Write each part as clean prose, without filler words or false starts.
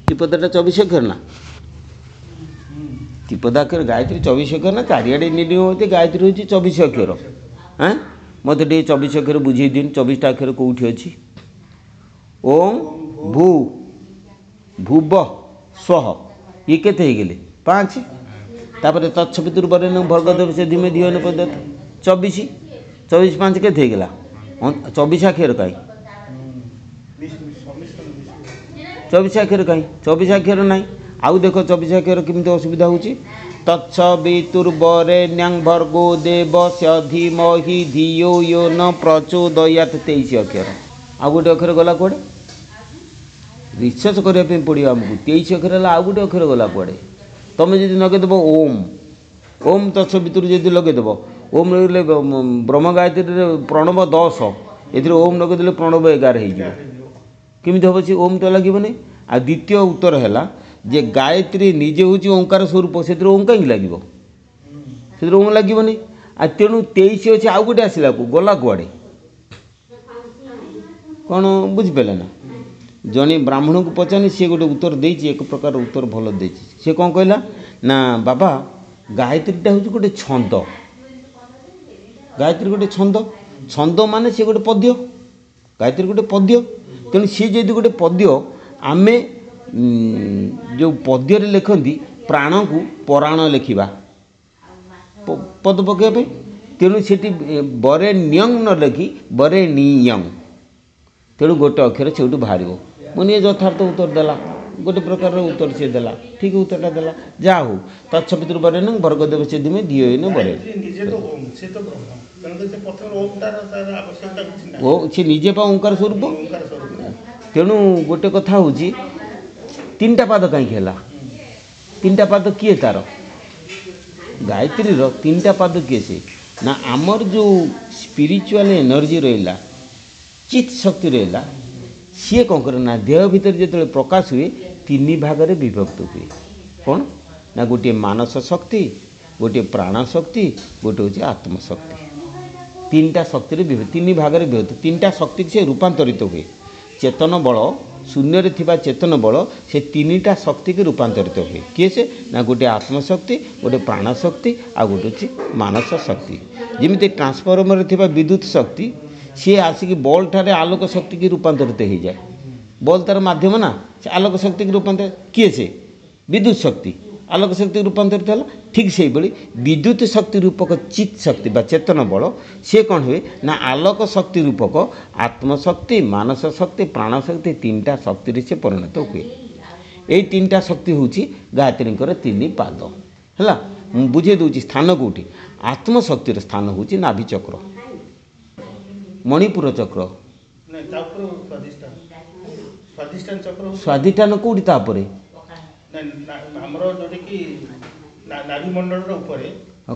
त्रिपदाटा 24 अक्षर ना त्रिपदाक्षर गायत्री 24 अक्षर ना चारिआडे नियम होती गायत्री हूँ 24 अक्षर हाँ मत 24 अक्षर बुझे दिन 24टा अक्षर कौटी अच्छी ओम भू भुव स्व ये केते गले 5 तापर तत्सवितुर्वरेण्यं भर्गदेव से धीमे धियो न पदत 24 24 5 केते गला 24 अक्षर कहीं 24 अक्षर कहीं 24 अक्षर ना आउ देख 24 अक्षर केमती असुविधा होची तत्सवितुर्वरेण्यं भर्गो देवस्य धीमहि धियो यो न प्रचोदयात् 23 अक्षर आउ गोटे अक्षर गला कुआडे रिसर्च करने पड़ो आमको 23 अक्षर आउ गोटे अक्षर गला कुआडे तुम जी लगेदेव ओम ओम तत्सवितुर जी लगेदेव ओम लगे ब्रह्म गायत्री प्रणव 10 ए ओम लगेदे प्रणव 11 होमती हम सी ओम तो लगे आ द्वितीय उत्तर है जे गायत्री निजे हूँ ओंकार स्वरूप से ओम कहीं लगे ओम लगे आ तेणु 23 अच्छे आउ गोटे आसला को गला कुआडे कौन बुझिपारे ना जड़े ब्राह्मण को पचारे सी गोटे उत्तर देती एक प्रकार उत्तर भल देती सी कौन कहला ना बाबा गायत्रीटा हूँ गोटे छंद गायत्री गोटे छंद छंद मान सी गोटे पद्य गायत्री गोटे पद्य तेणु सी जदि गोटे पद्य आमे जो पद्य लिखती प्राण को पराण लिखा पद पकड़ तेणु से बरे नियंग न लिखि बरे नियंग तेणु गोटे अक्षर से बाहर मुझे यथार्थ उत्तर देला गोटे प्रकार उत्तर से देला ठीक उत्तरटा देला जा हो तत्सवितुर्वरेण्यं भर्गदेव से धीमे धियो न बरे सी निजे पा ओंकार स्वरूप तेणु गोटे कथा हूँ 3टा पाद कहीं है 3टा पाद किए तार गायत्री 3टा पाद किए से ना आमर जो स्पिरिचुअल एनर्जी रहा चित्त शक्ति रहा सी कौन करे ना देह भीतर जो प्रकाश हुए 3 भाग में विभक्त हुए कौन ना गोटे मानस शक्ति गोटे प्राण शक्ति गोटे हूँ आत्मशक्ति 3टा शक्ति 3 भाग में विभक्त 3टा शक्ति से रूपांतरित हुए चेतन बल शून्य रे थिबा चेतन बल से 3टा शक्ति के रूपांतरित हुए किए से ना गोटे आत्मशक्ति गोटे प्राण शक्ति आ गोटे अच्छी मानस शक्ति जमी ट्रांसफॉर्मर थिबा विद्युत शक्ति सी आसिक बल्ब ठारे आलोक शक्ति की रूपांतरित हो जाए बल्ब तार माध्यम ना से आलोक शक्ति की रूपांतरित किए से विद्युत शक्ति आलोक शक्ति रूपांतरित है ठीक से भाई विद्युत शक्ति रूपक चित्त शक्ति बा चेतन बल सी कौन हुए ना आलोक शक्ति रूपक आत्मशक्ति मानस शक्ति प्राण शक्ति 3टा शक्ति से परिणत हुए यही 3टा शक्ति हूँ गायत्री 3 पाद है बुझे दूसरी स्थान कौटी आत्मशक्तिर स्थान हूँ नाभि चक्र मणिपुर चक्र स्वाधिष्ठान कौटी तापर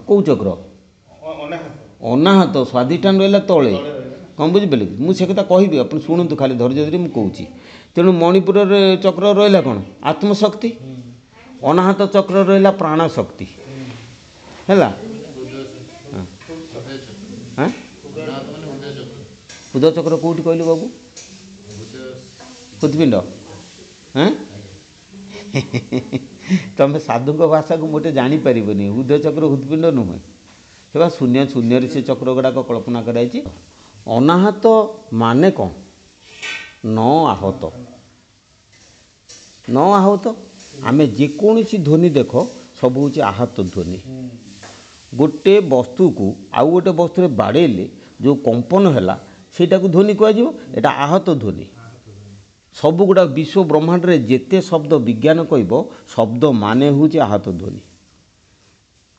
कौ चक्र अनाहत स्वाधिष्ठान रहा तले कौन बुझिपारे मुझे कथा कहबी आप शुणु खाली धैर्य धरी मुझे तेणु मणिपुर चक्र रहा कौन आत्मशक्ति अनाहत चक्र रहा प्राण शक्ति है हृदय चक्र कौटी कहलु बाबू हृदपिंड हाँ तुम साधु भाषा को मोटे जापर हृदय चक्र हृदपिंड नुहे से शून्य शून्य से चक्र गुड़ाक कल्पना कराई अनाहत माने कौन न आहत आमे जेकोसी ध्वनि देख सब हूँ आहत ध्वनि गोटे वस्तु को आउ गोटे वस्तु बाड़ेले जो कंपन है सेटा को ध्वनि कह आहत ध्वनि सब गुड़ा विश्व ब्रह्मांड रे जेते शब्द विज्ञान कहब शब्द माने हूँ आहत ध्वनि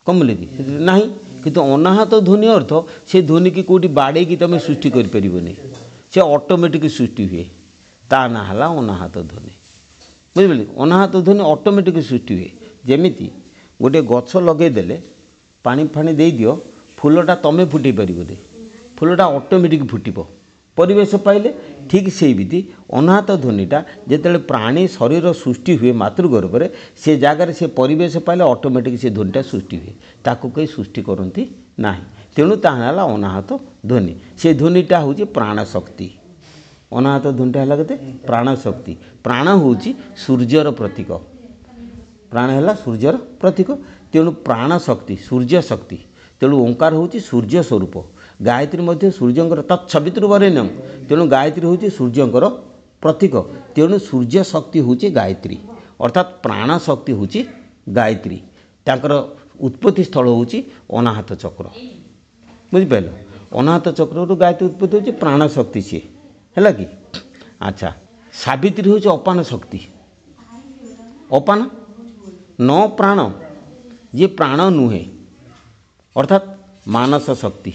कमले कि ना किंतु अनाहत ध्वनि अर्थ से ध्वनि की कौटी बाड़े की तुम सृष्टि करें से ऑटोमेटिक सृष्टि हुए ता ना है अनाहत ध्वनि बुझे अनाहत ध्वनि ऑटोमेटिक सृष्टि हुए जमीती गोटे गछ लगेदेले पानी फाणी दे दियो फूलटा तुम फुटे पार फूलटा ऑटोमेटिक फुटब परिवेश पाइले ठीक से भी अनाहत ध्वनिटा जिते प्राणी शरीर सृष्टि हुए मातृगर्भ में से जगार से परिवेश पाइले ऑटोमेटिक से ध्वनिटा सृष्टि हुए ताकू कहीं सृष्टि करती ना तेणु ताहा अनाहत ध्वनि से ध्वनिटा हूँ प्राण शक्ति अनाहत ध्वनिटा है के प्राण शक्ति। प्राण हूँ सूर्यर प्रतीक, प्राण है सूर्यर प्रतीक, तेणु प्राण शक्ति सूर्य शक्ति, तेणु ओंकार हूँ सूर्य स्वरूप। गायत्री मध्य सूर्यंकर तत्सवितुर्वरेण्यम, तेणु गायत्री हूँ सूर्यंकर प्रतीक, तेणु सूर्य शक्ति हूँ गायत्री, अर्थात प्राण शक्ति हूँ गायत्री। तांकर उत्पत्ति स्थल हूँ अनाहत चक्र, बुझिपाल। अनाहत चक्र गायत्री उत्पत्ति हूँ प्राण शक्ति सी है कि। अच्छा, सावित्री हूँ अपान शक्ति। अपान न प्राण, ये प्राण नुहे, अर्थात मानस शक्ति,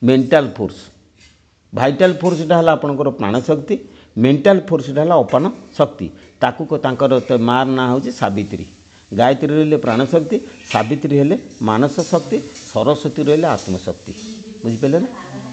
मेंटल फोर्स। भाइटाल फोर्सटा है आपंकर प्राण शक्ति, मेंटल फोर्सटा है अपान शक्ति। ताकू तांकर मार ना हूँ सावित्री। गायत्री रही प्राण शक्ति, सावित्री हेले मानस शक्ति, सरस्वती रही आत्मशक्ति। बुझिपारे ना,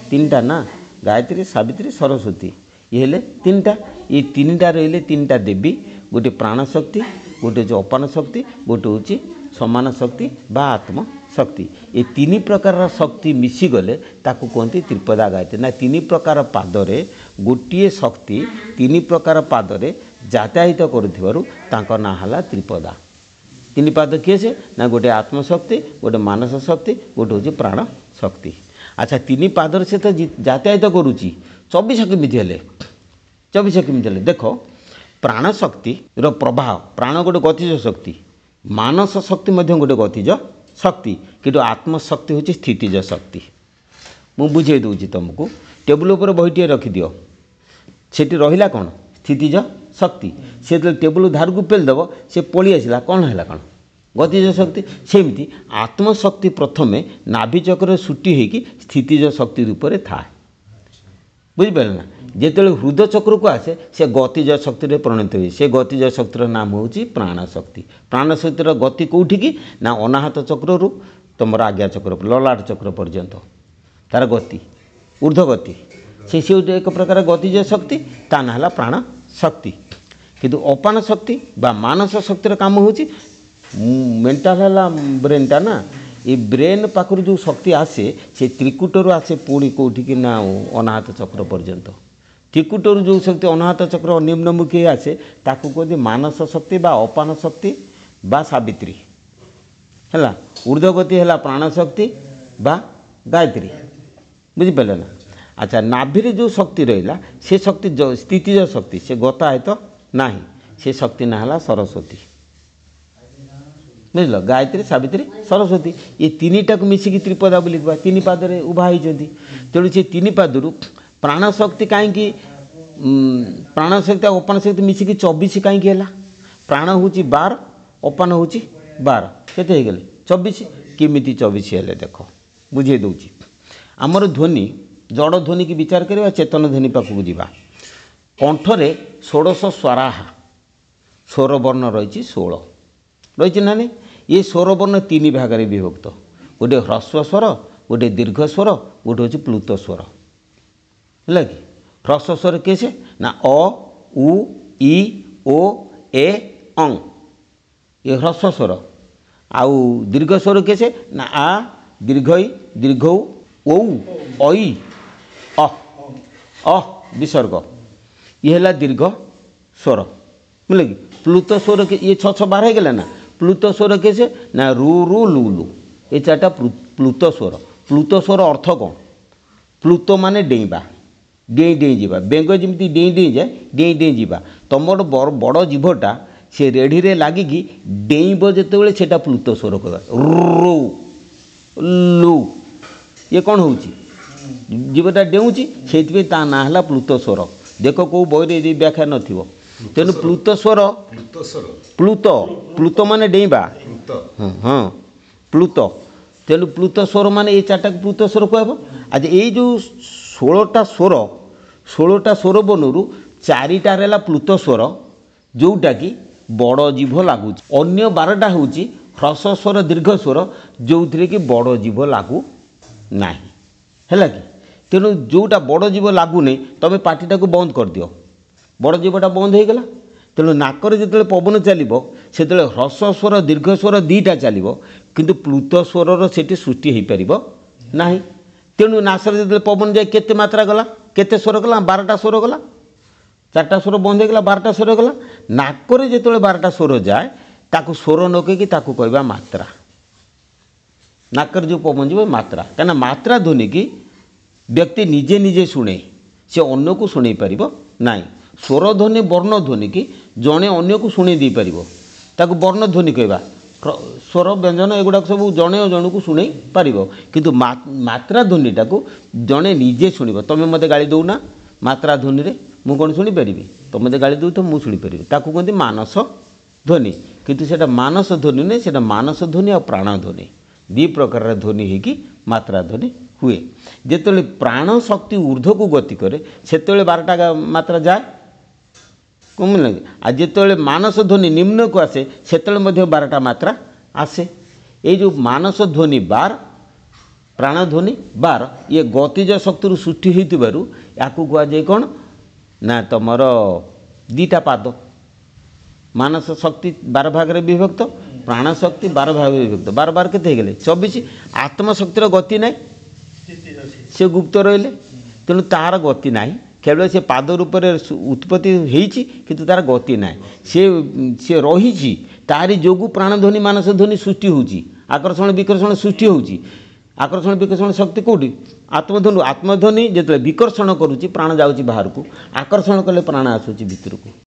तीनटा ना, गायत्री सावित्री सरस्वती, ये हेले तीनटा। ये तीनटा रही तीनटा देवी, गोटे प्राण शक्ति, गोटे जो अपान शक्ति, गोटे हूँ समान शक्ति बा आत्म शक्ति। ये तीन प्रकार शक्ति मिशीगले ताकू कहते त्रिपदा गायत्री। ना तीन प्रकार पादरे गोटे शक्ति तीन प्रकार पादरे यातायात करुथिबारु ना हला त्रिपदा। तीन पाद किए से ना, गोटे आत्मशक्ति, गोटे मानस शक्ति, गोटे हूँ प्राण शक्ति। अच्छा, तीन पादर से तो यातायात करुच्ची 24 केमिति हेले, 24 केमिति हेले देख। प्राण शक्ति रो प्रभाव, प्राण गोटे गतिज शक्ति, मानस शक्ति मध्य गोटे गतिज शक्ति, किंतु आत्मशक्ति हूँ स्थितिज शक्ति। मु बुझे दूची तुमको, टेबुल उपर बहीटे रखिदियो, सेठी रहिला कौन स्थितिज शक्ति। से टेबुल धार को पेलदेव से पलि आसला कौन है कौन गतिज शक्ति। सेमती आत्मशक्ति प्रथमे नाभि चक्र सुटी होगी स्थितिज शक्ति रूप में थाए, बुझिपारे ना। जिते हृदय चक्र को आसे से गतिज शक्ति रे परिणत हुए, से गतिज शक्तिर नाम हूँ प्राण शक्ति। प्राण शक्तिर गति कौटी की ना, अनाहत चक्र रु तुम आज्ञा चक्र ललाट चक्र पर्यंत तार गति ऊर्ध्व गति, से एक प्रकार गतिज शक्ति, ता ना है प्राण शक्ति। किंतु अपान शक्ति बा मानस शक्तिर काम हूँ मेंटाल है ब्रेनटा ना, ये ब्रेन पाखर जो शक्ति आसे से त्रिकुटर आसे पुणी कौटी की ना अनाहत चक्र पर्यंत। त्रिकुटर जो शक्ति अनाहत चक्र निम्नमुखी आसे ताकू कहते मानस शक्ति बा अपान शक्ति बा सावित्री है। ऊर्ध्वगति है प्राण शक्ति बा गायत्री, बुझिपारे ना। अच्छा, नाभि जो शक्ति रहा से शक्ति स्थितिज शक्ति, से गता है तो ना, से शक्ति ना है सरस्वती, बुझल। गायत्री सावित्री सरस्वती, ये तीन टाक मिसिकी त्रिपदा बोली कह, तीन पादरे उभा होती। तेणु से तीन पादर प्राण शक्ति कहीं प्राण शक्ति अपान शक्ति मिसिकी 24 कहीं प्राण हूँ 12 अपान हूँ 12 केते गले 24 केमिति 24 हेले देख बुझे दूची। आमर ध्वनि जड़ ध्वनि की विचार करवा, चेतन ध्वनि पाखक जावा। कंठरे 16 स्वराहा स्वरवर्ण रही 16 रही ना नहीं। ये स्वरवर्ण 3 भाग में विभक्त, गोटे ह्रस्व स्वर, गोटे दीर्घ स्वर, गोटे हूँ प्लुत स्वर है कि। ह्रस्व स्वर कैसे ना अ उ ई ओ ए अंग, ये ह्रस्व स्वर। आउ दीर्घ स्वर कैसे ना आ दीर्घ ई दीर्घ औ ऐ अ विसर्ग, ये है दीर्घ स्वर बुझल कि। प्लुत स्वर के ये 6 12 गला ना। प्लुत स्वर कैसे ना रु रु लु लु, ये 4टा प्लुत स्वर। प्लुत स्वर अर्थ कौन? प्लुत माने डेइबा, डेई डेई जीवा। बेंग जमी डेई डेई जाए, डेई डेई जीवा। तुम बड़ जीभटा से रेढ़ी रे लागिकी डेइब जिते से प्लुत स्वर कह रू लु, ये कौन हो जीवटा डेऊँची से ना है प्लुत स्वर। देख कौ बही व्याख्या न तेणु प्लुत स्वर प्लुत प्लुत माने डेइबा हाँ प्लुत। तेणु प्लुत स्वर माने ये 4टा प्लुत स्वर कह। आज ये जो 16टा स्वर बनू 4टा रहा प्लुत स्वर जोटा कि बड़ जीभ लगुच। अन्य 12टा हूँ ह्रस्व स्वर दीर्घ स्वर जो थी कि बड़ जीभ लगू ना है कि। तेणु जोटा बड़ जीभ लगुनि तुम पार्टीटा को बंद कर दियो, बड़ जीभटा बंद हो गला। तेणु नाकर जो पवन चलो से ह्रस्व स्वर दीर्घ स्वर 2टा चलो किंतु प्लुत स्वर से सृष्टि हो पार ना। तेणु नासर जो पवन जाए केते मात्रा गला, केते स्वर गला 12टा स्वर गला। चार्टा स्वर बंद हो गला 12टा स्वर गला नाकरे जो 12टा स्वर जाए ताकू स्वर नकई ताकू कहवा मात्रा नाकर जो पवन जी मात्रा कहीं मात्रा ध्वनि की व्यक्ति निजे निजे शुणे से अन्य को शुणे पार ना स्वर ध्वनि वर्ण ध्वनि की जड़े अन्य को शुणे दे पार ताकू वर्ण ध्वनि कहवा स्वर व्यंजन एगुड़ाक सब जड़े जन को शुणे पार किंतु मात्रा ध्वनिटा को जड़े निजे शुण तुम्हें मत गाड़ी दौना मात्रा ध्वनि रे मु कौन शुणी पारि तुम मत गाड़ी दौ तो मुझे शुणी पारि ताकू कहते मानस ध्वनि किंतु सेटा मानस ध्वनि नहीं सेटा मानस ध्वनि और प्राण ध्वनि दी प्रकार ध्वनि होगी मात्रा ध्वनि हुए जिते प्राण शक्ति ऊर्ध्व को गति करे से 12टा मात्रा जाए कम लगे आ जिते मानस ध्वनि निम्न को आसे से 12टा मात्रा आसे ये जो मानस ध्वनि 12 प्राण ध्वनि 12 ये गतिज शक्ति सृष्टि होइतिबारु याकू कुआ जाए कौन ना तुमर 2टा पाद मानस शक्ति 12 भाग रे विभक्त प्राण शक्ति 12 भाग विभक्त 12 केते गले 24 आत्मशक्तिर गति ना से गुप्त रहिले तेणु तार गति ना केवल से पाद रूप उत्पत्ति होती किंतु तार गति ना से रही तारी जोगु प्राणध्वनि मानस ध्वनि सृष्टि होची आकर्षण विकर्षण सृष्टि होची आकर्षण विकर्षण शक्ति कौटी आत्मध्वनि जो विकर्षण करुच्ची प्राण जाऊँगी बाहर को आकर्षण कले प्राण आसूँ भितर को